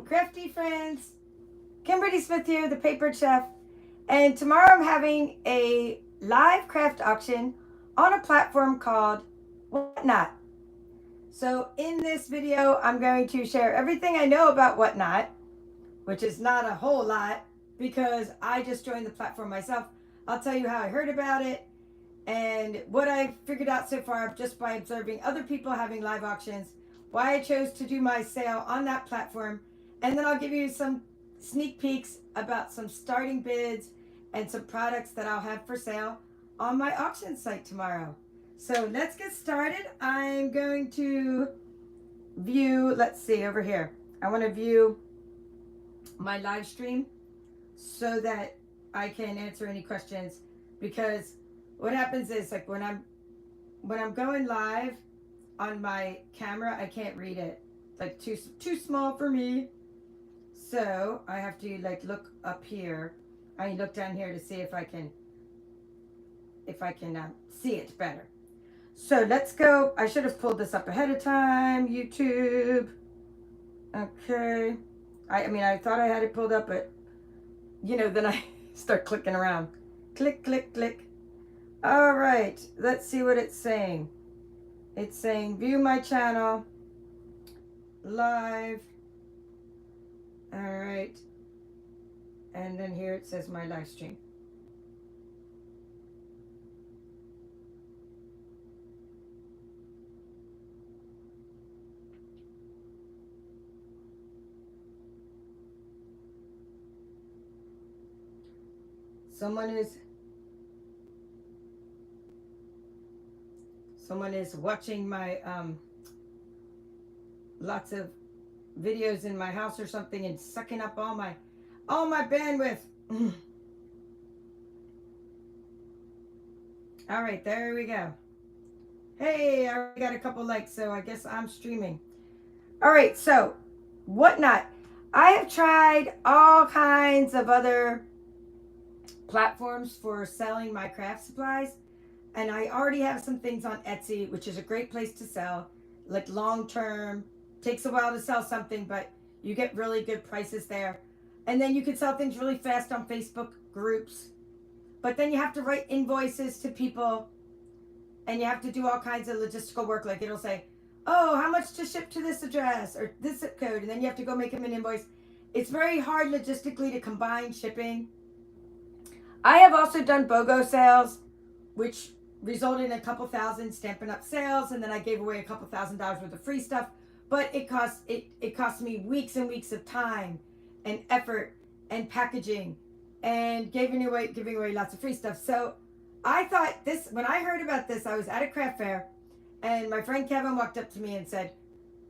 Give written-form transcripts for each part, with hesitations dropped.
Crafty friends, Kimberly Smith here, the Papered Chef, and tomorrow I'm having a live craft auction on a platform called WhatNot. So in this video, I'm going to share everything I know about WhatNot, which is not a whole lot because I just joined the platform myself. I'll tell you how I heard about it and what I figured out so far just by observing other people having live auctions, why I chose to do my sale on that platform, and then I'll give you some sneak peeks about some starting bids and some products that I'll have for sale on my auction site tomorrow. So let's get started. I'm going to view, let's see over here. I want to view my live stream so that I can answer any questions, because what happens is, like, when I'm going live on my camera, I can't read it. It's like too small for me. So I have to look up here. I look down here to see if I can see it better. So let's go. I should have pulled this up ahead of time. YouTube. Okay. I mean, I thought I had it pulled up, but then I start clicking around. Click, click, click. All right. Let's see what it's saying. It's saying view my channel live. All right. And then here it says my live stream. Someone is watching my lots of videos in my house or something and sucking up all my bandwidth. All right, there we go. Hey, I already got a couple likes, so I guess I'm streaming. All right, so WhatNot. I have tried all kinds of other platforms for selling my craft supplies, and I already have some things on Etsy, which is a great place to sell, like long term. Takes a while to sell something, but you get really good prices there. And then you can sell things really fast on Facebook groups, but then you have to write invoices to people, and you have to do all kinds of logistical work. Like, it'll say, oh, how much to ship to this address or this zip code, and then you have to go make them an invoice. It's very hard logistically to combine shipping. I have also done BOGO sales, which resulted in a couple thousand Stampin' Up sales, and then I gave away a couple $1,000s worth of free stuff. But it cost me weeks and weeks of time and effort and packaging and giving away lots of free stuff. So I thought this, when I heard about this, I was at a craft fair, and my friend Kevin walked up to me and said,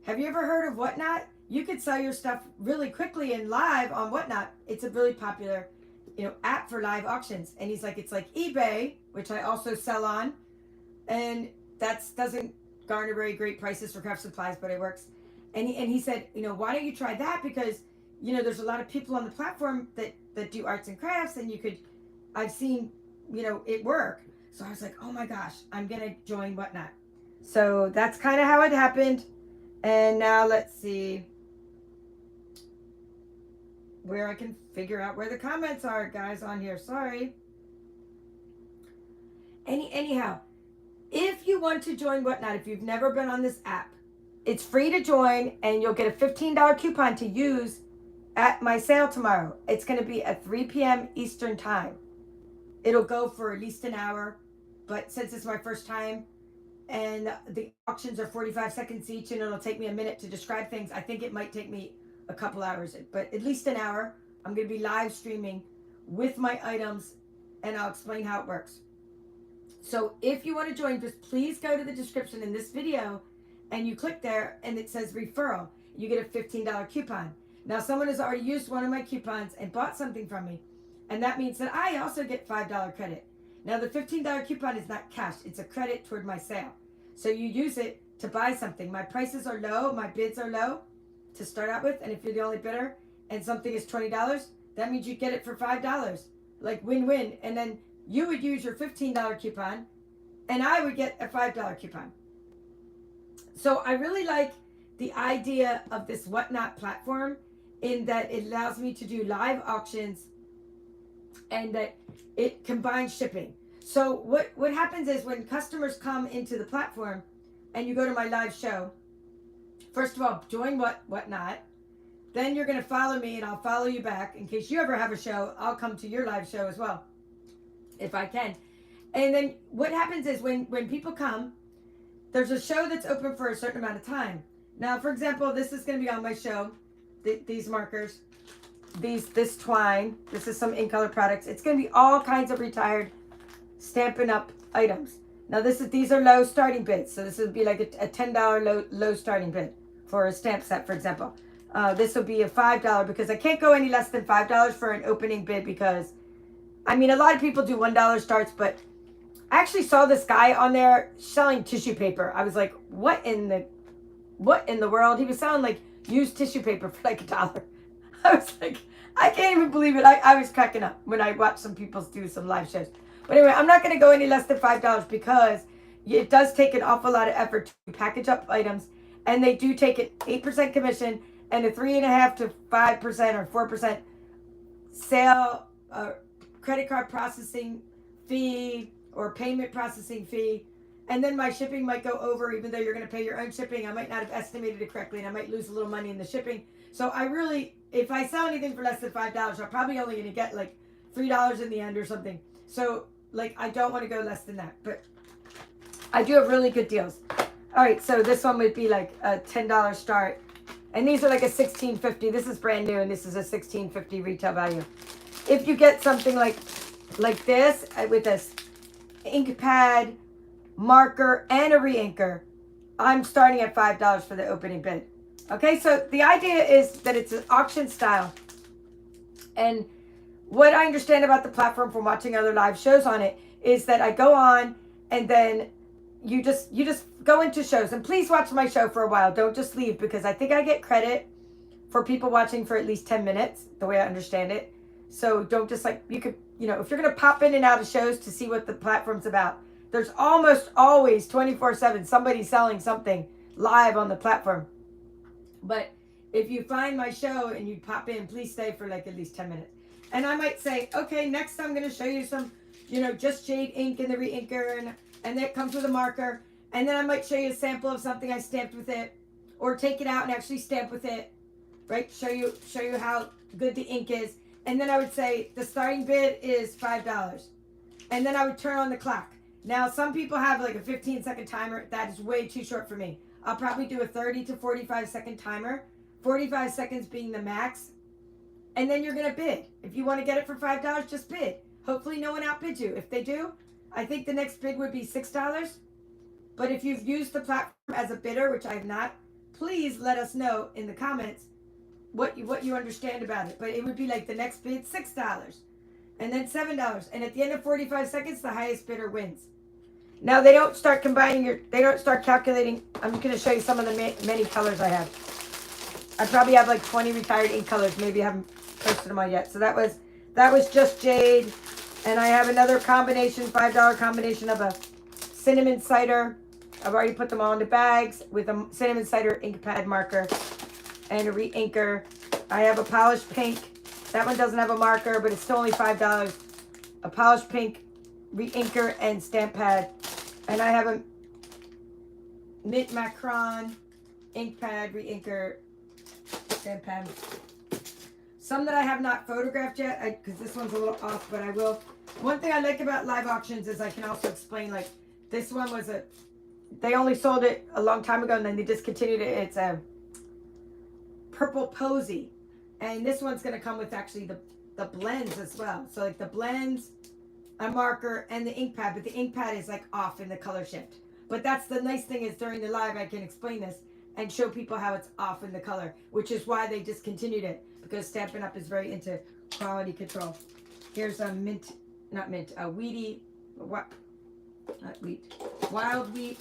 have you ever heard of WhatNot? You could sell your stuff really quickly and live on WhatNot. It's a really popular app for live auctions. And he's like, it's like eBay, which I also sell on, and that doesn't garner very great prices for craft supplies, but it works. And he said, why don't you try that? Because there's a lot of people on the platform that do arts and crafts, and I've seen it work. So I was like, oh my gosh, I'm gonna join WhatNot. So that's kind of how it happened. And now let's see where I can figure out where the comments are, guys, on here. Sorry. Anyhow, if you want to join WhatNot, if you've never been on this app, it's free to join, and you'll get a $15 coupon to use at my sale tomorrow. It's going to be at 3 p.m. Eastern time. It'll go for at least an hour, but since it's my first time and the auctions are 45 seconds each, and it'll take me a minute to describe things, I think it might take me a couple hours, but at least an hour. I'm going to be live streaming with my items, and I'll explain how it works. So if you want to join, just please go to the description in this video, and you click there, and it says referral. You get a $15 coupon. Now, someone has already used one of my coupons and bought something from me, and that means that I also get $5 credit. Now, the $15 coupon is not cash. It's a credit toward my sale. So you use it to buy something. My prices are low. My bids are low to start out with, and if you're the only bidder and something is $20, that means you get it for $5. Like, win-win. And then you would use your $15 coupon, and I would get a $5 coupon. So I really like the idea of this WhatNot platform in that it allows me to do live auctions and that it combines shipping. So what happens is when customers come into the platform and you go to my live show, first of all, join WhatNot. Then you're going to follow me and I'll follow you back. In case you ever have a show, I'll come to your live show as well, if I can. And then what happens is when people come, there's a show that's open for a certain amount of time. Now, for example, this is going to be on my show. These markers, this twine. This is some ink color products. It's going to be all kinds of retired Stampin' Up items. Now, these are low starting bids. So this would be like a $10 low starting bid for a stamp set, for example. This will be a $5 because I can't go any less than $5 for an opening bid because, I mean, a lot of people do $1 starts, but I actually saw this guy on there selling tissue paper. I was like, what in the world? He was selling like used tissue paper for like $1. I was like, I can't even believe it. I was cracking up when I watched some people do some live shows. But anyway, I'm not going to go any less than $5 because it does take an awful lot of effort to package up items. And they do take an 8% commission and a 3.5% to 5% or 4% sale, credit card processing fee or payment processing fee. And then my shipping might go over, even though you're going to pay your own shipping. I might not have estimated it correctly and I might lose a little money in the shipping. So I really, if I sell anything for less than $5, I'm probably only going to get like $3 in the end or something. So like, I don't want to go less than that, but I do have really good deals. All right, so this one would be like a $10 start. And these are like a $16.50. This is brand new and this is a $16.50 retail value. If you get something like this with this ink pad, marker, and a re-inker, I'm starting at $5 for the opening bid. Okay, so the idea is that it's an auction style. And what I understand about the platform from watching other live shows on it is that I go on and then you just go into shows. And please watch my show for a while. Don't just leave because I think I get credit for people watching for at least 10 minutes, the way I understand it. So don't just like, you could, you know, if you're going to pop in and out of shows to see what the platform's about, there's almost always 24/7 somebody selling something live on the platform. But if you find my show and you pop in, please stay for like at least 10 minutes. And I might say, okay, next I'm going to show you some, you know, just jade ink in the re-inker and that comes with a marker. And then I might show you a sample of something I stamped with it or take it out and actually stamp with it, right? Show you how good the ink is. And then I would say the starting bid is $5. And then I would turn on the clock. Now, some people have like a 15-second timer. That is way too short for me. I'll probably do a 30 to 45-second timer, 45 seconds being the max. And then you're going to bid. If you want to get it for $5, just bid. Hopefully no one outbids you. If they do, I think the next bid would be $6. But if you've used the platform as a bidder, which I have not, please let us know in the comments what you understand about it. But it would be like the next bid, $6. And then $7. And at the end of 45 seconds, the highest bidder wins. Now, they don't start combining they don't start calculating. I'm just going to show you some of the many colors I have. I probably have like 20 retired ink colors. Maybe I haven't posted them all yet. So that was just jade. And I have another combination, $5 combination of a cinnamon cider. I've already put them all into bags with a cinnamon cider ink pad marker and a re-inker. I have a polished pink. That one doesn't have a marker, but it's still only $5. A polished pink re-inker and stamp pad. And I have a mint macron ink pad, re-inker, stamp pad. Some that I have not photographed yet, because this one's a little off, but I will. One thing I like about live auctions is I can also explain, like, this one was they only sold it a long time ago and then they discontinued it. It's a purple posy. And this one's going to come with actually the blends as well. So like the blends, a marker, and the ink pad. But the ink pad is like off in the color shift. But that's the nice thing is during the live I can explain this and show people how it's off in the color. Which is why they discontinued it. Because Stampin' Up is very into quality control. Here's a weedy, what? Not wheat. Wild wheat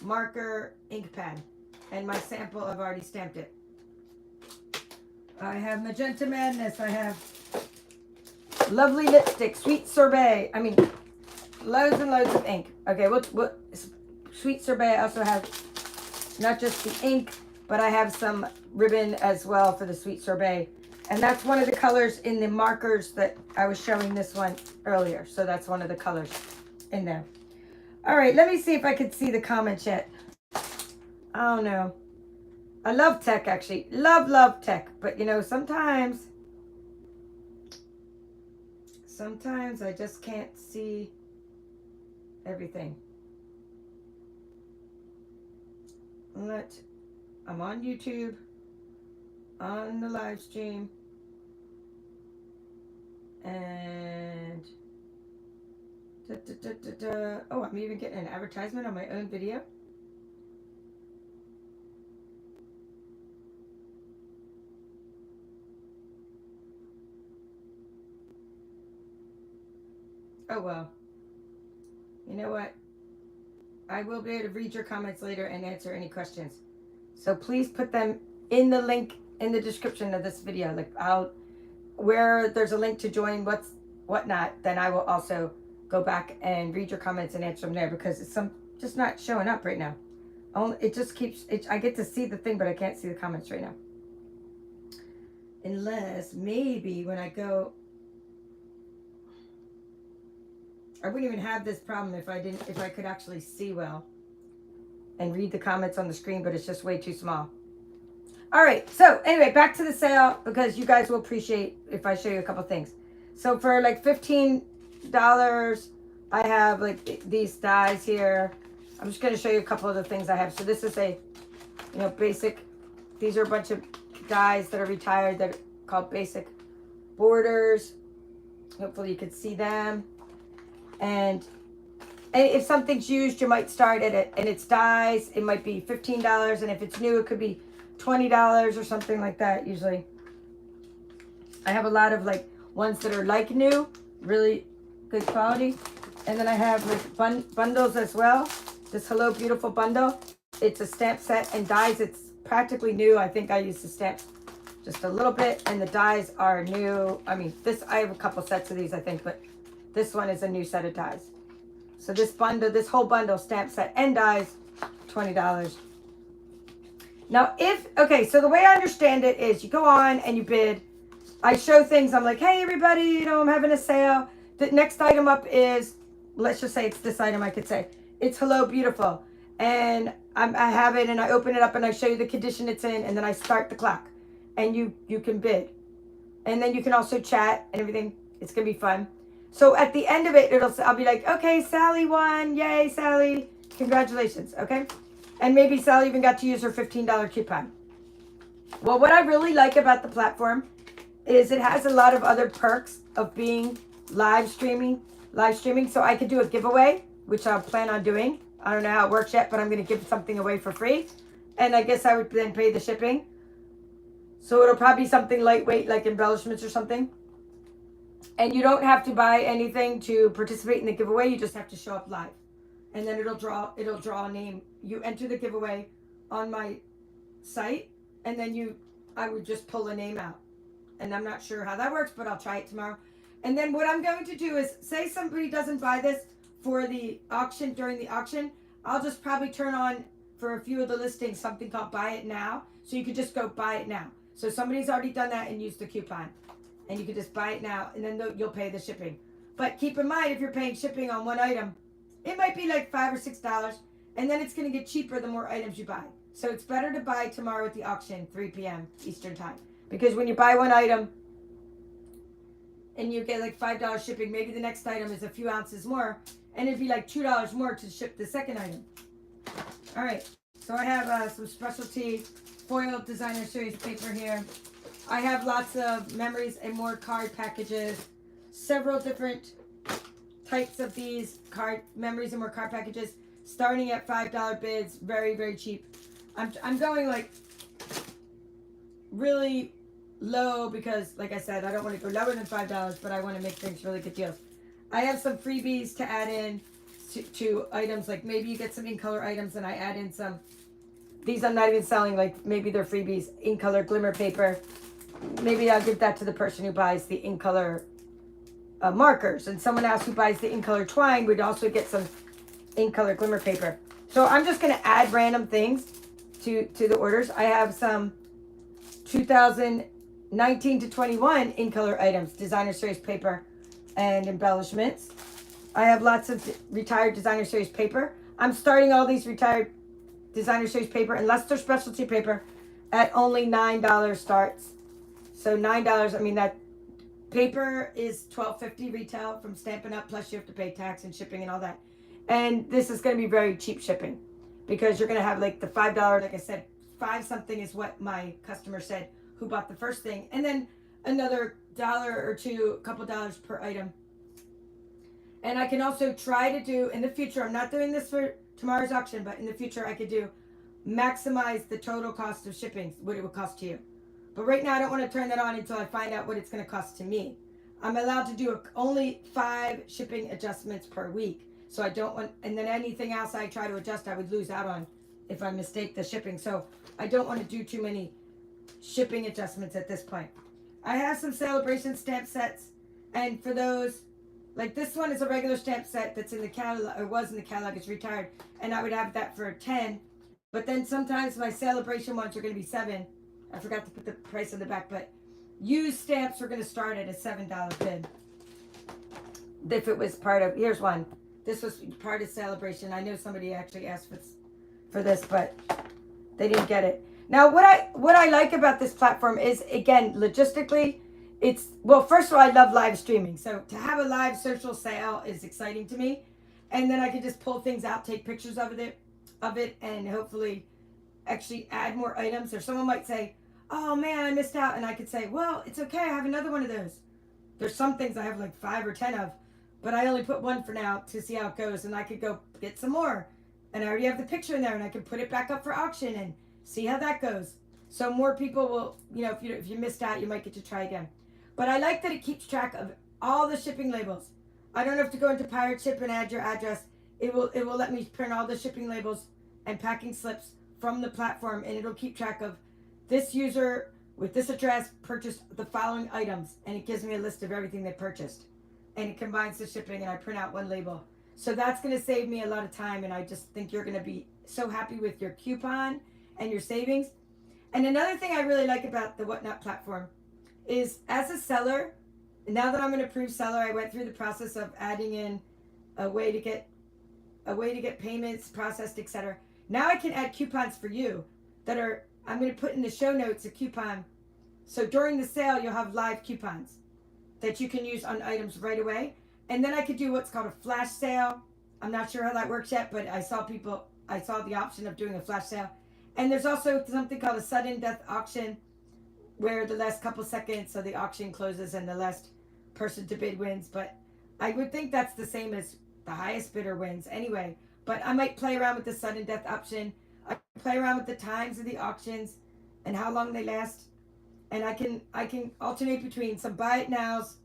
marker ink pad. And my sample, I've already stamped it. I have Magenta Madness. I have lovely lipstick, Sweet Sorbet. I mean, loads and loads of ink. Okay, what Sweet Sorbet. I also have not just the ink, but I have some ribbon as well for the sweet sorbet. And that's one of the colors in the markers that I was showing this one earlier. So that's one of the colors in there. All right, let me see if I can see the comments yet. I don't know. I love tech, actually. Love tech. But, you know, sometimes I just can't see everything. I'm on YouTube, on the live stream, and oh, I'm even getting an advertisement on my own video. Oh, well. You know what? I will be able to read your comments later and answer any questions. So please put them in the link in the description of this video. Like where there's a link to join WhatNot, then I will also go back and read your comments and answer them there, because it's just not showing up right now. It just keeps, I get to see the thing, but I can't see the comments right now. Unless maybe when I go, I wouldn't even have this problem if I could actually see well and read the comments on the screen, but it's just way too small. All right, so anyway, back to the sale, because you guys will appreciate if I show you a couple things. So for like $15, I have like these dies here. I'm just going to show you a couple of the things I have. So this is a, you know, basic. These are a bunch of dies that are retired that are called basic borders. Hopefully you can see them. And if something's used, you might start at it, and it's dies. It might be $15, and if it's new, it could be $20 or something like that. Usually, I have a lot of like ones that are like new, really good quality, and then I have like bundles as well. This Hello Beautiful bundle. It's a stamp set and dies. It's practically new. I think I used the stamp just a little bit, and the dies are new. I mean, I have a couple sets of these, I think, but this one is a new set of dies. So this whole bundle, stamp set and dies, $20. Now, so the way I understand it is you go on and you bid. I show things. I'm like, hey, everybody, you know, I'm having a sale. The next item up is, let's just say it's this item, I could say. It's Hello Beautiful. And I have it, and I open it up, and I show you the condition it's in, and then I start the clock. And you can bid. And then you can also chat and everything. It's going to be fun. So at the end of it, I'll be like, okay, Sally won. Yay, Sally. Congratulations. Okay. And maybe Sally even got to use her $15 coupon. Well, what I really like about the platform is it has a lot of other perks of being live streaming. So I could do a giveaway, which I'll plan on doing. I don't know how it works yet, but I'm going to give something away for free. And I guess I would then pay the shipping. So it'll probably be something lightweight, like embellishments or something. And you don't have to buy anything to participate in the giveaway. You just have to show up live. And then it'll draw a name. You enter the giveaway on my site, and then I would just pull a name out. And I'm not sure how that works, but I'll try it tomorrow. And then what I'm going to do is, say somebody doesn't buy this for the auction, during the auction, I'll just probably turn on for a few of the listings something called Buy It Now. So you could just go buy it now. So somebody's already done that and used the coupon. And you can just buy it now, and then you'll pay the shipping. But keep in mind, if you're paying shipping on one item, it might be like $5 or $6, and then it's going to get cheaper the more items you buy. So it's better to buy tomorrow at the auction, 3 p.m. Eastern time. Because when you buy one item and you get like $5 shipping, maybe the next item is a few ounces more, and it'd be like $2 more to ship the second item. All right, so I have some specialty foil designer series paper here. I have lots of memories and more card packages, several different types of these memories and more card packages, starting at $5 bids, very, very cheap. I'm going like really low because, like I said, I don't want to go lower than $5, but I want to make things really good deals. I have some freebies to add in to items, like maybe you get some in color items and I add in some. These I'm not even selling, like maybe they're freebies, in color glimmer paper. Maybe I'll give that to the person who buys the in color markers, and someone else who buys the in color twine would also get some in color glimmer paper. So I'm just going to add random things to the orders. I have some 2019 to 21 in color items, designer series paper and embellishments. I have lots of retired designer series paper. I'm starting all these retired designer series paper unless they're specialty paper at only $9 starts. So $9, I mean, that paper is $12.50 retail from Stampin' Up, plus you have to pay tax and shipping and all that. And this is going to be very cheap shipping because you're going to have like the $5, like I said, 5 something is what my customer said who bought the first thing, and then another $1 or $2, a couple dollars per item. And I can also try to do in the future, I'm not doing this for tomorrow's auction, but in the future I could do maximize the total cost of shipping, what it would cost to you. But right now I don't want to turn that on until I find out what it's going to cost to me. I'm allowed to do only 5 shipping adjustments per week. So I don't want, and then anything else I try to adjust, I would lose out on if I mistake the shipping. So I don't want to do too many shipping adjustments at this point. I have some celebration stamp sets, and for those, like this one is a regular stamp set that's in the catalog, or was in the catalog, it's retired, and I would have that for 10. But then sometimes my celebration ones are going to be 7. I forgot to put the price on the back, but used stamps are going to start at a $7 bid. If it was part of, here's one. This was part of celebration. I know somebody actually asked for this, but they didn't get it. Now, what I like about this platform is, again, logistically, it's, well, first of all, I love live streaming. So to have a live social sale is exciting to me. And then I can just pull things out, take pictures of it, and hopefully actually add more items. Or someone might say, oh man, I missed out. And I could say, well, it's okay, I have another one of those. There's some things I have like 5 or 10 of, but I only put 1 for now to see how it goes. And I could go get some more. And I already have the picture in there, and I can put it back up for auction and see how that goes. So more people will, you know, if you missed out, you might get to try again. But I like that it keeps track of all the shipping labels. I don't have to go into Pirate Ship and add your address. It will let me print all the shipping labels and packing slips from the platform, and it'll keep track of this user with this address purchased the following items, and it gives me a list of everything they purchased. And it combines the shipping, and I print out 1 label. So that's going to save me a lot of time, and I just think you're going to be so happy with your coupon and your savings. And another thing I really like about the WhatNot platform is, as a seller, now that I'm an approved seller, I went through the process of adding in a way to get payments processed, etc. Now I can add coupons for you that are, I'm going to put in the show notes a coupon. So during the sale, you'll have live coupons that you can use on items right away. And then I could do what's called a flash sale. I'm not sure how that works yet, but I saw the option of doing a flash sale. And there's also something called a sudden death auction, where the last couple seconds of the auction closes and the last person to bid wins. But I would think that's the same as the highest bidder wins anyway. But I might play around with the sudden death option. I can play around with the times of the auctions and how long they last. And I can alternate between some buy it nows,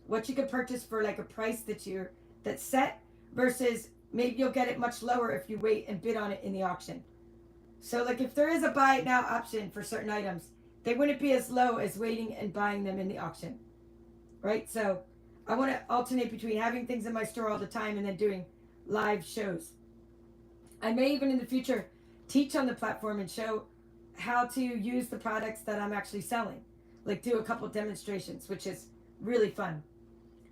what you could purchase for like a price that's set, versus maybe you'll get it much lower if you wait and bid on it in the auction. So like if there is a buy it now option for certain items, they wouldn't be as low as waiting and buying them in the auction, right? So I want to alternate between having things in my store all the time and then doing live shows. I may even in the future teach on the platform and show how to use the products that I'm actually selling, like do a couple demonstrations, which is really fun.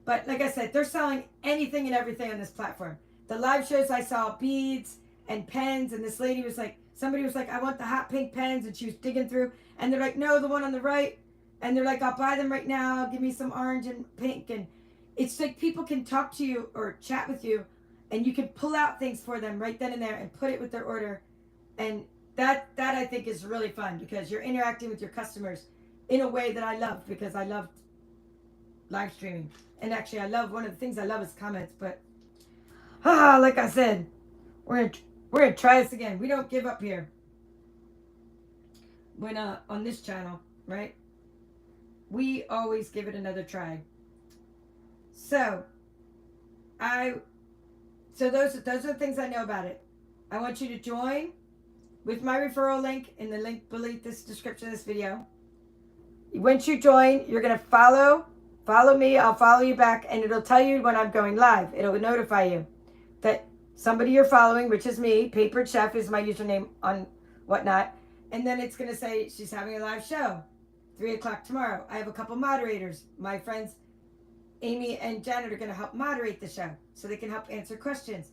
But like I said, they're selling anything and everything on this platform. The live shows, I saw beads and pens, and this lady was like, somebody was like, I want the hot pink pens, and she was digging through, and they're like, no, the one on the right, and they're like, I'll buy them right now, give me some orange and pink. And it's like people can talk to you or chat with you, and you can pull out things for them right then and there and put it with their order. And that I think is really fun, because you're interacting with your customers in a way that I love, because I love live streaming. And actually, one of the things I love is comments. But like I said, we're gonna try this again. We don't give up here when on this channel, right? We always give it another try. So those are the things I know about it. I want you to join with my referral link in the link beneath this description of this video. Once you join, you're gonna follow me, I'll follow you back, and it'll tell you when I'm going live. It'll notify you that somebody you're following, which is me, Papered Chef is my username on WhatNot. And then it's going to say she's having a live show, 3 o'clock tomorrow. I have a couple moderators. My friends Amy and Janet are going to help moderate the show so they can help answer questions.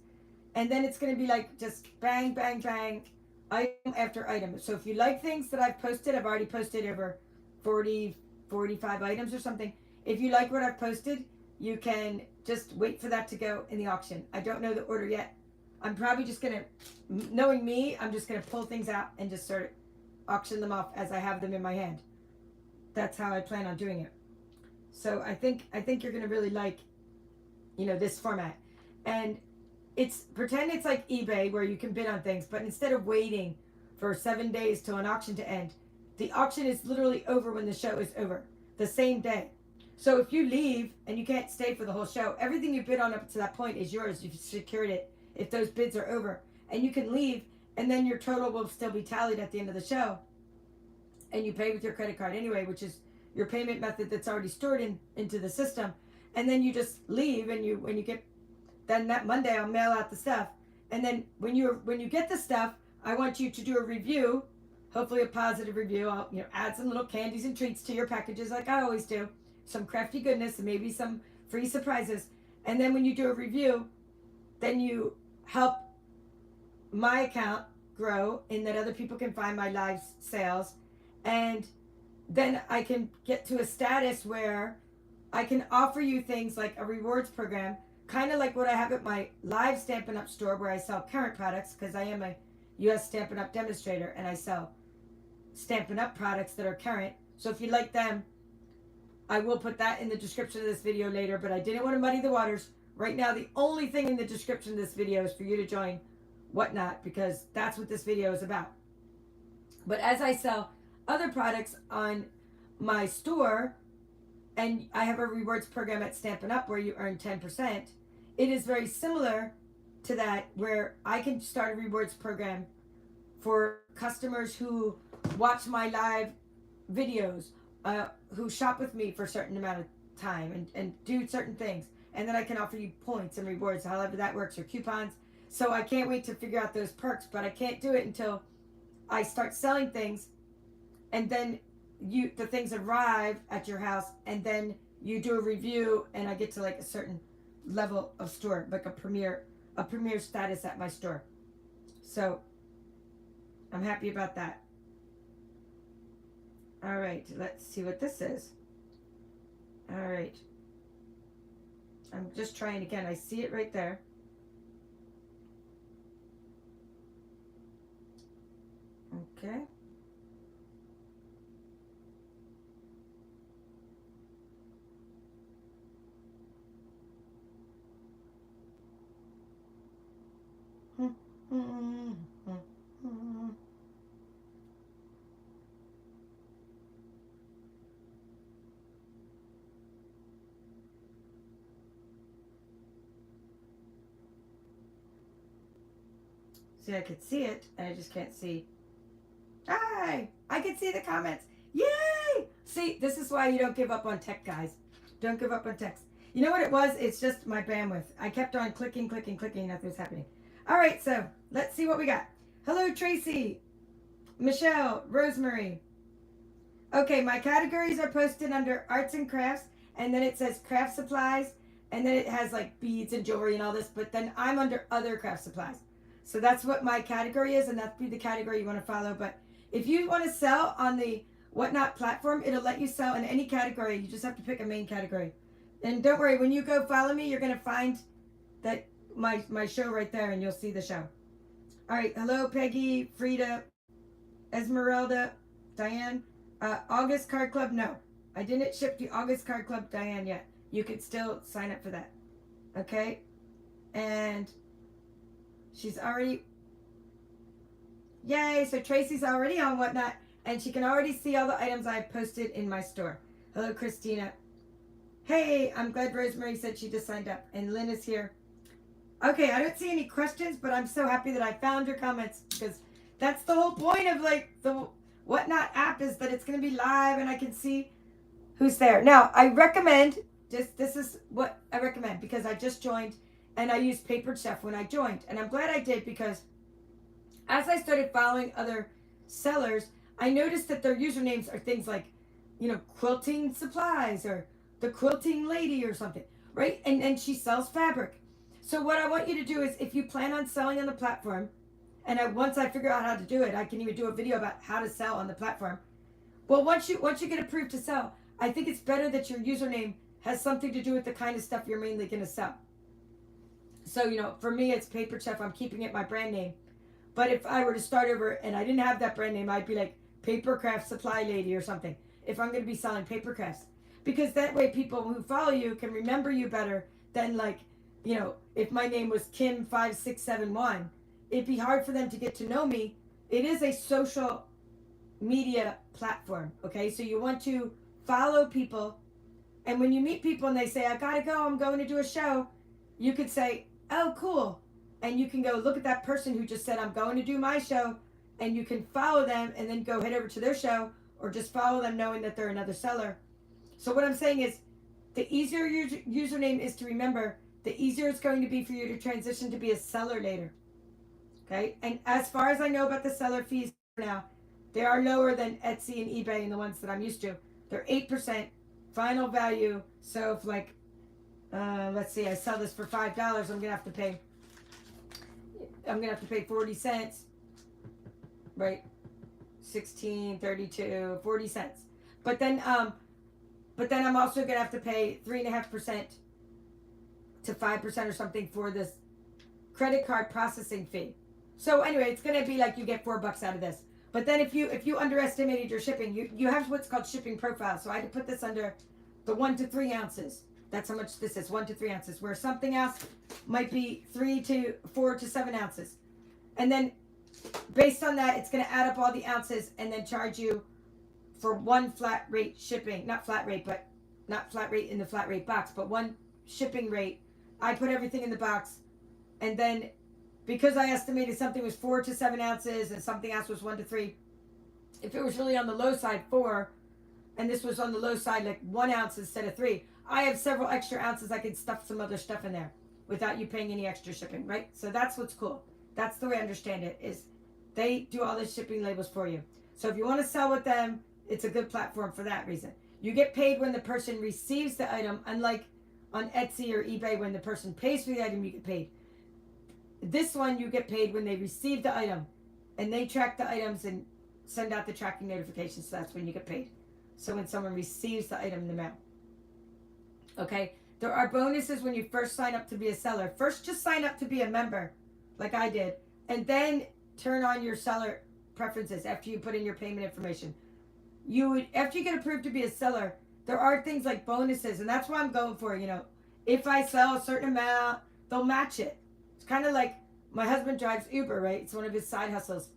And then it's going to be like just bang, bang, bang, item after item. So if you like things that I've posted, I've already posted over 40, 45 items or something. If you like what I've posted, you can just wait for that to go in the auction. I don't know the order yet. I'm probably just going to, knowing me, I'm just going to pull things out and just sort of auction them off as I have them in my hand. That's how I plan on doing it. So I think you're going to really like, this format. And pretend it's like eBay where you can bid on things, but instead of waiting for 7 days till an auction to end, the auction is literally over when the show is over, the same day. So if you leave and you can't stay for the whole show, everything you bid on up to that point is yours. You've secured it if those bids are over. And you can leave, and then your total will still be tallied at the end of the show. And you pay with your credit card anyway, which is your payment method that's already stored into the system. And then you just leave, and when you get, then that Monday I'll mail out the stuff. And then when you get the stuff, I want you to do a review, hopefully a positive review. I'll add some little candies and treats to your packages like I always do, some crafty goodness and maybe some free surprises. And then when you do a review, then you help my account grow in that other people can find my live sales. And then I can get to a status where I can offer you things like a rewards program, kind of like what I have at my live Stampin' Up store where I sell current products, because I am a US Stampin' Up demonstrator and I sell Stampin' Up products that are current. So if you like them, I will put that in the description of this video later, but I didn't want to muddy the waters. Right now, the only thing in the description of this video is for you to join WhatNot, because that's what this video is about. But as I sell other products on my store, and I have a rewards program at Stampin' Up where you earn 10%, it is very similar to that, where I can start a rewards program for customers who watch my live videos, who shop with me for a certain amount of time and do certain things. And then I can offer you points and rewards, however that works, or coupons. So I can't wait to figure out those perks, but I can't do it until I start selling things, and then the things arrive at your house, and then you do a review, and I get to like a certain level of store, like a premier status at my store. So I'm happy about that. All right, let's see what this is. All right. I'm just trying again. I see it right there. Okay. See, I could see it, and I just can't see. Hi! I can see the comments. Yay! See, this is why you don't give up on tech, guys. Don't give up on text. You know what it was? It's just my bandwidth. I kept on clicking, nothing was happening. All right, so let's see what we got. Hello, Tracy, Michelle, Rosemary. Okay, my categories are posted under arts and crafts, and then it says craft supplies, and then it has like beads and jewelry and all this, but then I'm under other craft supplies. So that's what my category is, and that's the category you want to follow. But if you want to sell on the WhatNot platform, it'll let you sell in any category. You just have to pick a main category. And don't worry, when you go follow me, you're going to find that my show right there, and you'll see the show. All right, hello, Peggy, Frida, Esmeralda, Diane. August Card Club, no. I didn't ship the August Card Club Diane yet. You could still sign up for that. Okay? And she's already, yay, so Tracy's already on WhatNot, and she can already see all the items I've posted in my store. Hello, Christina. Hey, I'm glad Rosemary said she just signed up, and Lynn is here. Okay, I don't see any questions, but I'm so happy that I found your comments, because that's the whole point of like the WhatNot app, is that it's going to be live and I can see who's there. Now, I recommend, this is what I recommend, because I just joined and I used Papered Chef when I joined. And I'm glad I did, because as I started following other sellers, I noticed that their usernames are things like, quilting supplies or the quilting lady or something, right? And she sells fabric. So what I want you to do is, if you plan on selling on the platform, and once I figure out how to do it, I can even do a video about how to sell on the platform. Well, once you get approved to sell, I think it's better that your username has something to do with the kind of stuff you're mainly going to sell. So, for me, it's Paper Chef. I'm keeping it my brand name. But if I were to start over and I didn't have that brand name, I'd be like Paper Craft Supply Lady or something, if I'm going to be selling paper crafts. Because that way people who follow you can remember you better than, like, if my name was Kim5671, it'd be hard for them to get to know me. It is a social media platform, okay? So you want to follow people. And when you meet people and they say, I gotta go, I'm going to do a show, you could say, oh, cool. And you can go look at that person who just said, I'm going to do my show. And you can follow them and then go head over to their show, or just follow them knowing that they're another seller. So what I'm saying is, the easier your username is to remember, the easier it's going to be for you to transition to be a seller later. Okay? And as far as I know about the seller fees now, they are lower than Etsy and eBay and the ones that I'm used to. They're 8% final value. So if, like, let's see, I sell this for $5, I'm gonna have to pay 40 cents, right? 16, 32, 40 cents. But then I'm also gonna have to pay 3.5% to 5% or something for this credit card processing fee. So anyway, it's gonna be like you get $4 out of this. But then if you underestimated your shipping, you have what's called shipping profile. So I had to put this under the 1 to 3 ounces. That's how much this is, 1 to 3 ounces. Where something else might be 3 to 4 to 7 ounces. And then based on that, it's going to add up all the ounces and then charge you for one flat rate shipping. Not flat rate in the flat rate box, but one shipping rate. I put everything in the box. And then because I estimated something was 4 to 7 ounces and something else was 1 to 3, if it was really on the low side, 4, and this was on the low side, like 1 ounce instead of 3, I have several extra ounces. I can stuff some other stuff in there without you paying any extra shipping, right? So that's what's cool. That's the way I understand it, is they do all the shipping labels for you. So if you want to sell with them, it's a good platform for that reason. You get paid when the person receives the item, unlike on Etsy or eBay, when the person pays for the item, you get paid. This one, you get paid when they receive the item, and they track the items and send out the tracking notifications. So that's when you get paid. So when someone receives the item in the mail. Okay, there are bonuses when you first sign up to be a seller. First, just sign up to be a member, like I did, and then turn on your seller preferences after you put in your payment information. After you get approved to be a seller, there are things like bonuses, and that's why I'm going for, if I sell a certain amount, they'll match it. It's kind of like my husband drives Uber, right? It's one of his side hustles.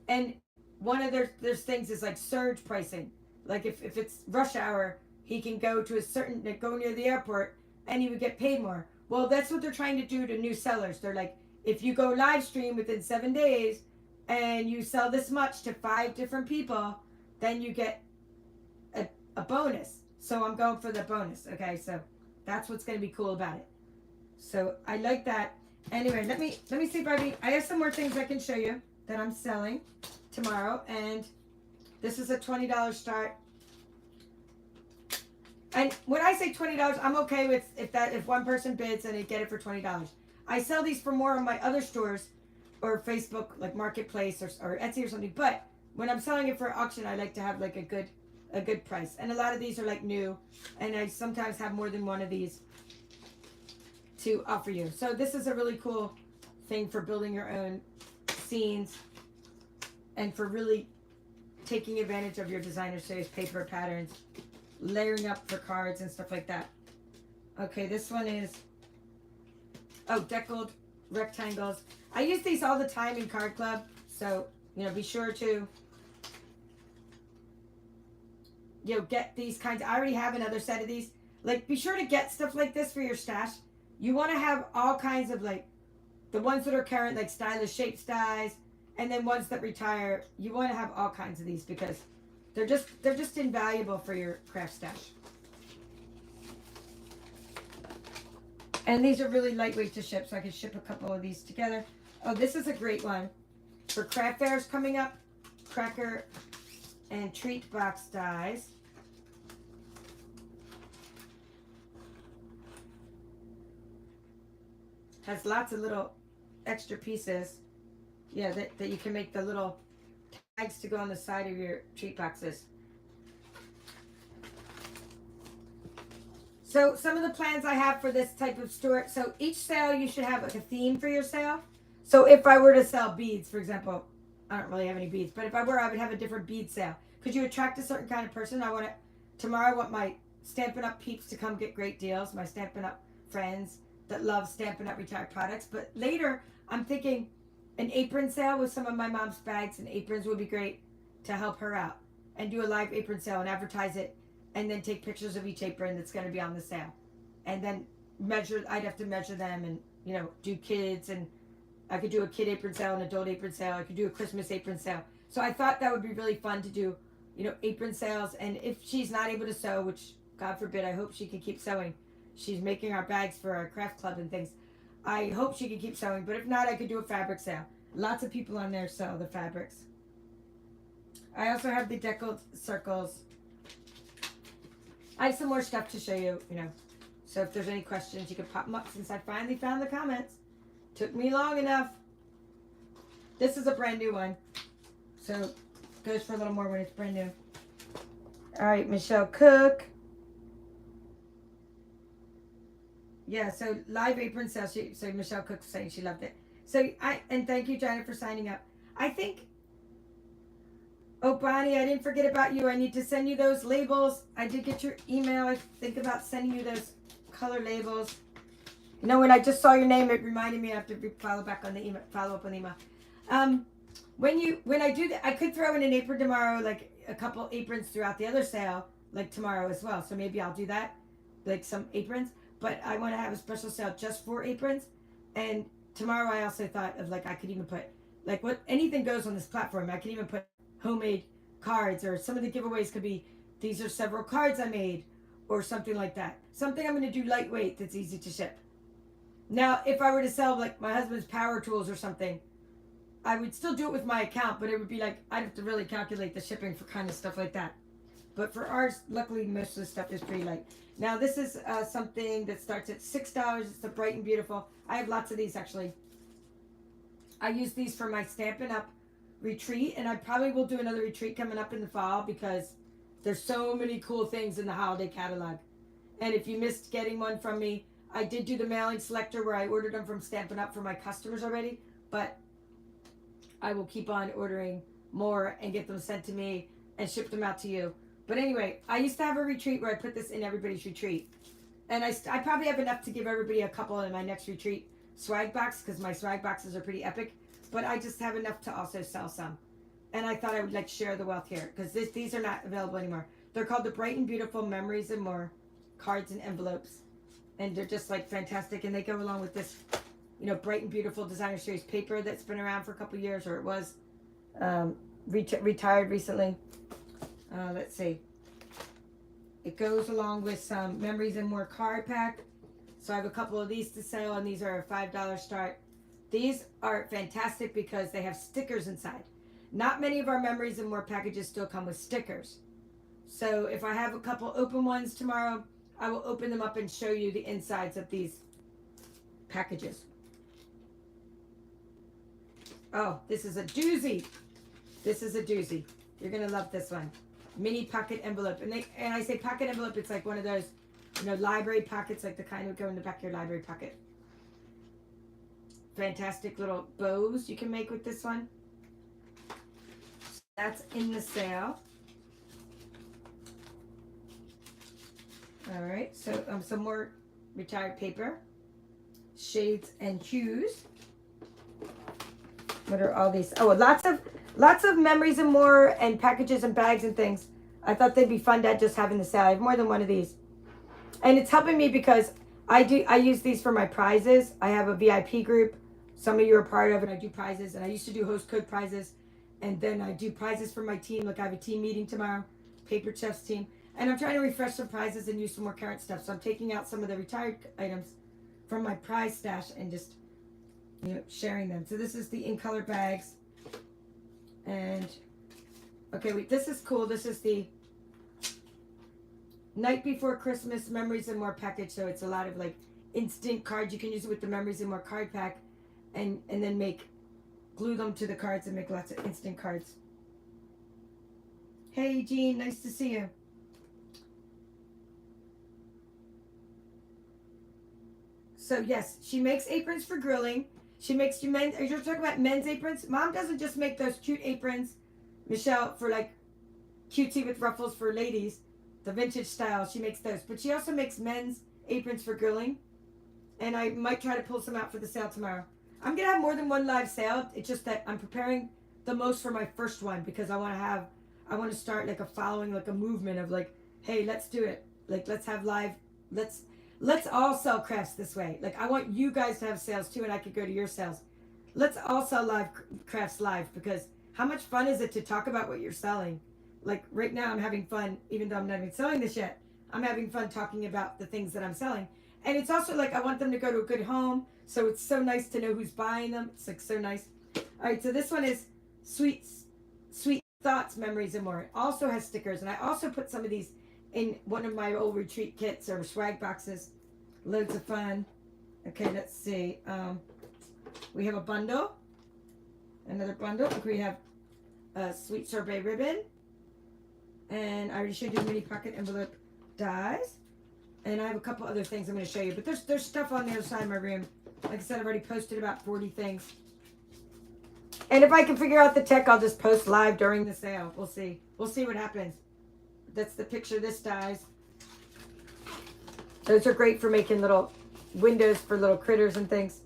And one of their things is like surge pricing. Like if it's rush hour, he can go near the airport and he would get paid more. Well, that's what they're trying to do to new sellers. They're like, if you go live stream within 7 days and you sell this much to 5 different people, then you get a bonus. So I'm going for the bonus. Okay, so that's what's going to be cool about it. So I like that. Anyway, let me see if I have some more things I can show you that I'm selling tomorrow. And this is a $20 start. And when I say $20, I'm okay with if one person bids and they get it for $20. I sell these for more on my other stores or Facebook, like Marketplace or Etsy or something. But when I'm selling it for auction, I like to have like a good price. And a lot of these are like new, and I sometimes have more than one of these to offer you. So this is a really cool thing for building your own scenes and for really taking advantage of your designer series paper patterns, layering up for cards and stuff like that. Okay, this one is deckled rectangles. I use these all the time in Card Club, so be sure to get these kinds. I already have another set of these. Like, be sure to get stuff like this for your stash. You want to have all kinds of, like, the ones that are current, like stylish shape dies, and then ones that retire. You want to have all kinds of these because they're just invaluable for your craft stash. And these are really lightweight to ship, so I can ship a couple of these together. Oh, this is a great one for craft fairs coming up. cracker and treat box dies. Has lots of little extra pieces. Yeah, that you can make the little tags to go on the side of your treat boxes. So some of the plans I have for this type of store, so each sale you should have like a theme for your sale. So if I were to sell beads, for example, I don't really have any beads, but if I were, I would have a different bead sale. Could you attract a certain kind of person? Tomorrow I want my Stampin' Up peeps to come get great deals, my Stampin' Up friends that love Stampin' Up retired products. But later, I'm thinking an apron sale with some of my mom's bags and aprons would be great to help her out. And do a live apron sale and advertise it, and then take pictures of each apron that's going to be on the sale. And then I'd have to measure them and, do kids, and I could do a kid apron sale, an adult apron sale. I could do a Christmas apron sale. So I thought that would be really fun to do, apron sales. And if she's not able to sew, which God forbid, I hope she can keep sewing. She's making our bags for our craft club and things. I hope she can keep sewing, but if not, I could do a fabric sale. Lots of people on there sell the fabrics. I also have the deckled circles. I have some more stuff to show you, So if there's any questions, you can pop them up since I finally found the comments. Took me long enough. This is a brand new one. So it goes for a little more when it's brand new. All right, Michelle Cook. Yeah, so live apron sale. So Michelle Cook was saying she loved it. And thank you, Janet, for signing up. I think, oh, Bonnie, I didn't forget about you. I need to send you those labels. I did get your email. I think about sending you those color labels. When I just saw your name, it reminded me I have to follow up on the email. When I do that, I could throw in an apron tomorrow, like a couple aprons throughout the other sale, like tomorrow as well. So maybe I'll do that, like some aprons. But I want to have a special sale just for aprons. And tomorrow I also thought of I could even put anything goes on this platform. I could even put homemade cards, or some of the giveaways could be these are several cards I made, or something like that. Something I'm going to do lightweight that's easy to ship. Now, if I were to sell my husband's power tools or something, I would still do it with my account, but it would be I'd have to really calculate the shipping for kind of stuff like that. But for ours, luckily, most of the stuff is pretty light. Now, this is something that starts at $6. It's the Bright and Beautiful. I have lots of these, actually. I use these for my Stampin' Up retreat, and I probably will do another retreat coming up in the fall because there's so many cool things in the holiday catalog. And if you missed getting one from me, I did do the mailing selector where I ordered them from Stampin' Up for my customers already, but I will keep on ordering more and get them sent to me and ship them out to you. But anyway, I used to have a retreat where I put this in everybody's retreat. And I probably have enough to give everybody a couple in my next retreat swag box, because my swag boxes are pretty epic. But I just have enough to also sell some. And I thought I would share the wealth here, because these are not available anymore. They're called the Bright and Beautiful Memories and More cards and envelopes. And they're just fantastic. And they go along with this, Bright and Beautiful Designer Series paper that's been around for a couple years, or it was retired recently. Let's see. It goes along with some Memories and More card pack. So I have a couple of these to sell, and these are a $5 start. These are fantastic because they have stickers inside. Not many of our Memories and More packages still come with stickers. So if I have a couple open ones tomorrow, I will open them up and show you the insides of these packages. Oh, this is a doozy. This is a doozy. You're going to love this one. Mini pocket envelope. And I say pocket envelope, it's like one of those, library pockets, like the kind that go in the back of your library pocket. Fantastic little bows you can make with this one. That's in the sale. All right, so some more retired paper. Shades and hues. What are all these? Oh, lots of Memories and More and packages and bags and things. I thought they'd be fun to just have in the sale. I have more than one of these. And it's helping me because I use these for my prizes. I have a VIP group. Some of you are part of it. I do prizes, and I used to do host code prizes. And then I do prizes for my team. Look, I have a team meeting tomorrow, Paper Chef's team. And I'm trying to refresh some prizes and use some more current stuff. So I'm taking out some of the retired items from my prize stash and just, sharing them. So this is the in color bags. And Okay, wait, this is cool. This is the Night Before Christmas Memories and More package. So it's a lot of like instant cards. You can use it with the Memories and More card pack, and then glue them to the cards and make lots of instant cards. Hey Jean, nice to see you. So yes, she makes aprons for grilling. She makes you men. Are you talking about men's aprons? Mom doesn't just make those cute aprons, Michelle, for like cutesy with ruffles for ladies, the vintage style. She makes those, but she also makes men's aprons for grilling. And I might try to pull some out for the sale tomorrow. I'm gonna have more than one live sale. It's just that I'm preparing the most for my first one because I want to start like a following, like a movement of like, hey, let's do it. Like let's have live. Let's all sell crafts this way. Like I want you guys to have sales too, and I could go to your sales. Let's all sell live crafts live, because how much fun is it to talk about what you're selling? Like right now I'm having fun, even though I'm not even selling this yet. I'm having fun talking about the things that I'm selling. And it's also like I want them to go to a good home. So it's so nice to know who's buying them. It's like so nice. All right, so this one is Sweet Thoughts, Memories, and More. It also has stickers. And I also put some of these in one of my old retreat kits or swag boxes. Loads of fun. Okay, let's see. We have a bundle. Another bundle. We have a Sweet Sorbet ribbon. And I already showed you the mini pocket envelope dies. And I have a couple other things I'm going to show you. But there's stuff on the other side of my room. Like I said, I've already posted about 40 things. And if I can figure out the tech, I'll just post live during the sale. We'll see. We'll see what happens. That's the picture. This dies. Those are great for making little windows for little critters and things.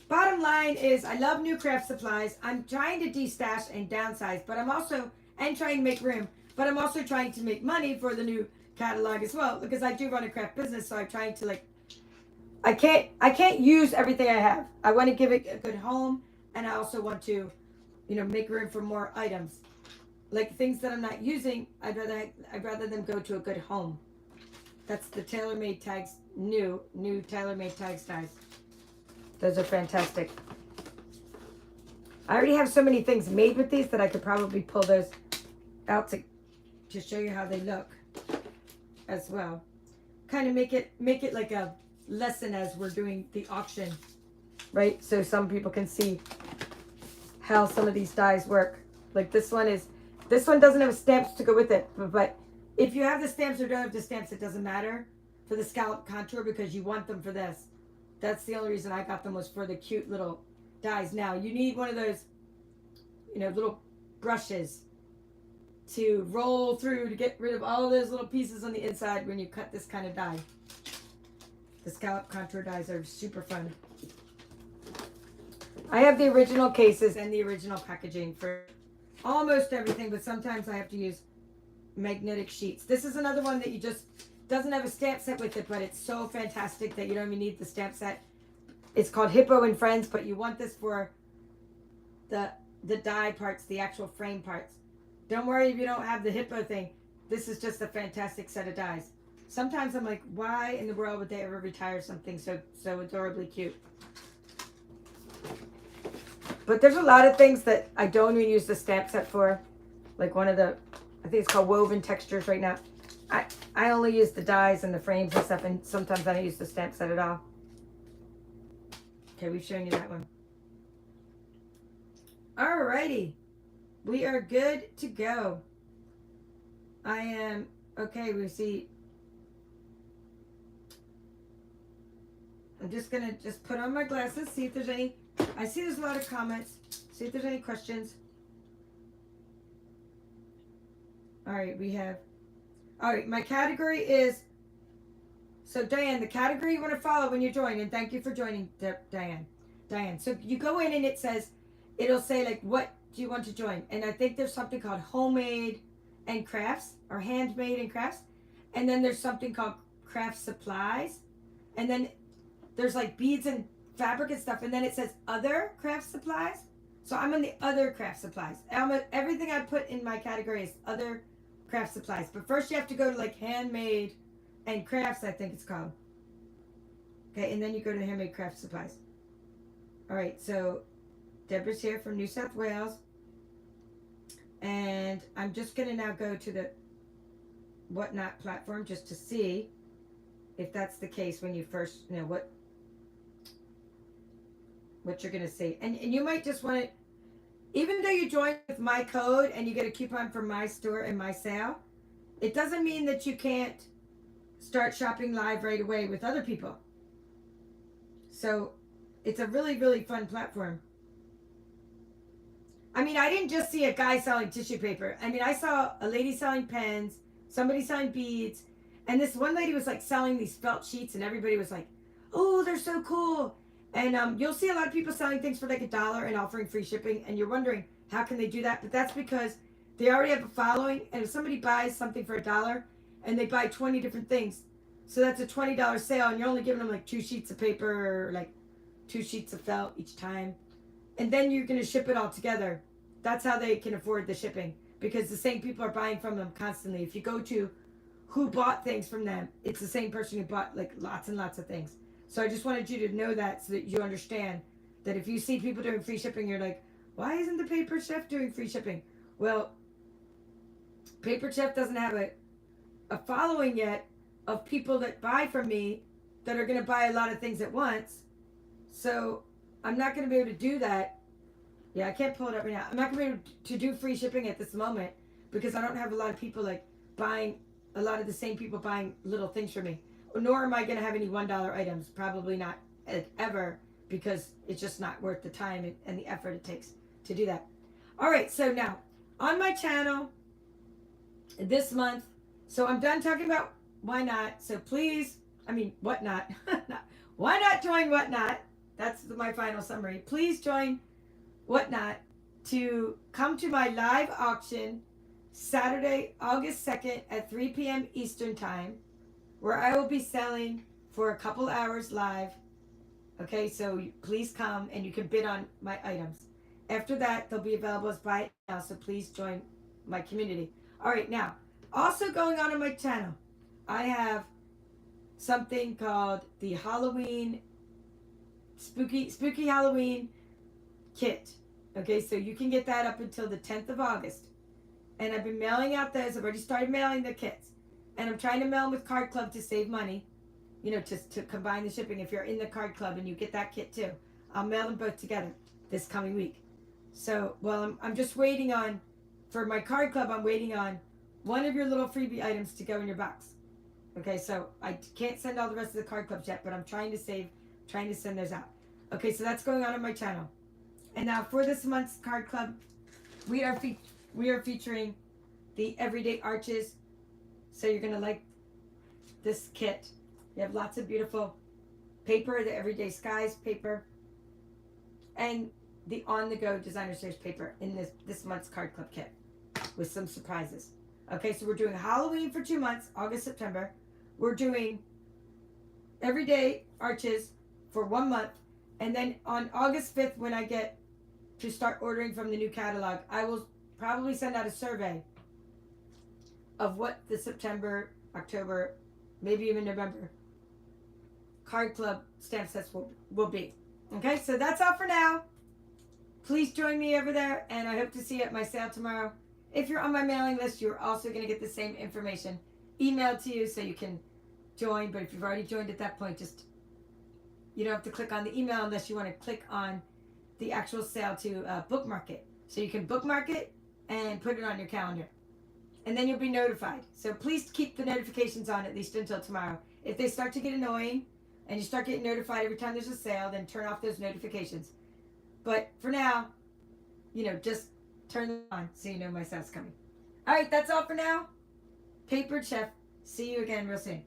Bottom line is I love new craft supplies. I'm trying to de-stash and downsize, but I'm also, and trying to make room, but I'm also trying to make money for the new catalog as well, because I do run a craft business. So I'm trying to like, I can't use everything I have. I want to give it a good home, and I also want to, make room for more items. Like things that I'm not using, I'd rather them go to a good home. That's the TaylorMade tags, new TaylorMade tags dies. Those are fantastic. I already have so many things made with these that I could probably pull those out to show you how they look as well. Kind of make it like a lesson as we're doing the auction, right? So some people can see how some of these dies work. Like this one doesn't have stamps to go with it, but if you have the stamps or don't have the stamps, it doesn't matter for the scallop contour, because you want them for this. That's the only reason I got them, was for the cute little dies. Now you need one of those, little brushes to roll through to get rid of all those little pieces on the inside when you cut this kind of die. The scallop contour dies are super fun. I have the original cases and the original packaging for almost everything, but sometimes I have to use magnetic sheets. This is another one that you just doesn't have a stamp set with it, but it's so fantastic that you don't even need the stamp set. It's called Hippo and Friends, but you want this for the die parts, the actual frame parts. Don't worry if you don't have the Hippo thing. This is just a fantastic set of dies. Sometimes I'm like, why in the world would they ever retire something so adorably cute? But there's a lot of things that I don't even use the stamp set for. Like one of the, I think it's called Woven Textures right now. I only use the dies and the frames and stuff, and sometimes I don't use the stamp set at all. Okay, we've shown you that one. Alrighty. We are good to go. I am, okay, we see. I'm just going to put on my glasses, see if there's any, I see there's a lot of comments, see if there's any questions. All right, my category is, so Diane, the category you want to follow when you join, and thank you for joining, Diane. So you go in and it'll say like, what do you want to join? And I think there's something called homemade and crafts, or handmade and crafts. And then there's something called craft supplies. And then there's like beads and fabric and stuff. And then it says other craft supplies. So I'm in the other craft supplies. Everything I put in my category is other craft supplies. But first you have to go to like handmade and crafts, I think it's called. Okay, and then you go to handmade craft supplies. All right, so Deborah's here from New South Wales. And I'm just going to now go to the WhatNot platform just to see if that's the case when you first, what you're going to see. And you might just want to, even though you join with my code and you get a coupon from my store and my sale, it doesn't mean that you can't start shopping live right away with other people. So it's a really, really fun platform. I mean, I didn't just see a guy selling tissue paper. I mean, I saw a lady selling pens, somebody selling beads, and this one lady was like selling these felt sheets, and everybody was like, oh, they're so cool. And you'll see a lot of people selling things for like $1 and offering free shipping, and you're wondering, how can they do that? But that's because they already have a following, and if somebody buys something for $1 and they buy 20 different things, so that's a $20 sale, and you're only giving them like 2 sheets of paper or like 2 sheets of felt each time. And then you're going to ship it all together. That's how they can afford the shipping, because the same people are buying from them constantly. If you go to who bought things from them, it's the same person who bought like lots and lots of things. So I just wanted you to know that, so that you understand that if you see people doing free shipping, you're like, why isn't the Paper Chef doing free shipping? Well, Paper Chef doesn't have a following yet of people that buy from me that are going to buy a lot of things at once. So I'm not going to be able to do that. Yeah, I can't pull it up right now. I'm not going to be able to do free shipping at this moment, because I don't have a lot of people like buying, a lot of the same people buying little things from me. Nor am I going to have any $1 items. Probably not ever, because it's just not worth the time and the effort it takes to do that. All right, so now on my channel this month, so I'm done talking about why not. So please, WhatNot. Why not join WhatNot? That's my final summary. Please join WhatNot to come to my live auction Saturday, August 2nd at 3 p.m. Eastern Time, where I will be selling for a couple hours live. Okay, so please come and you can bid on my items. After that, they'll be available as buy it now, so please join my community. All right, now, also going on my channel, I have something called the Halloween, Spooky Halloween kit. Okay, so you can get that up until the 10th of August. And I've been mailing out those. I've already started mailing the kits. And I'm trying to mail them with Card Club to save money, to combine the shipping. If you're in the Card Club and you get that kit too, I'll mail them both together this coming week. So, well, I'm just waiting on, for my Card Club, I'm waiting on one of your little freebie items to go in your box. Okay, so I can't send all the rest of the Card Clubs yet, but I'm trying to send those out. Okay, so that's going on my channel. And now for this month's Card Club, we are featuring the Everyday Arches. So you're going to like this kit. You have lots of beautiful paper, the Everyday Skies paper, and the On-the-Go Designer Series paper in this month's Card Club kit with some surprises. Okay, so we're doing Halloween for 2 months, August, September. We're doing Everyday Arches for 1 month. And then on August 5th, when I get to start ordering from the new catalog, I will probably send out a survey of what the September, October, maybe even November Card Club stamp sets will be. Okay, so that's all for now. Please join me over there, and I hope to see you at my sale tomorrow. If you're on my mailing list, you're also going to get the same information emailed to you, so you can join. But if you've already joined at that point, you don't have to click on the email unless you want to click on the actual sale to bookmark it. So you can bookmark it and put it on your calendar. And then you'll be notified. So please keep the notifications on at least until tomorrow. If they start to get annoying and you start getting notified every time there's a sale, then turn off those notifications. But for now, just turn them on so you know my sale's coming. All right, that's all for now. Paper Chef. See you again real soon.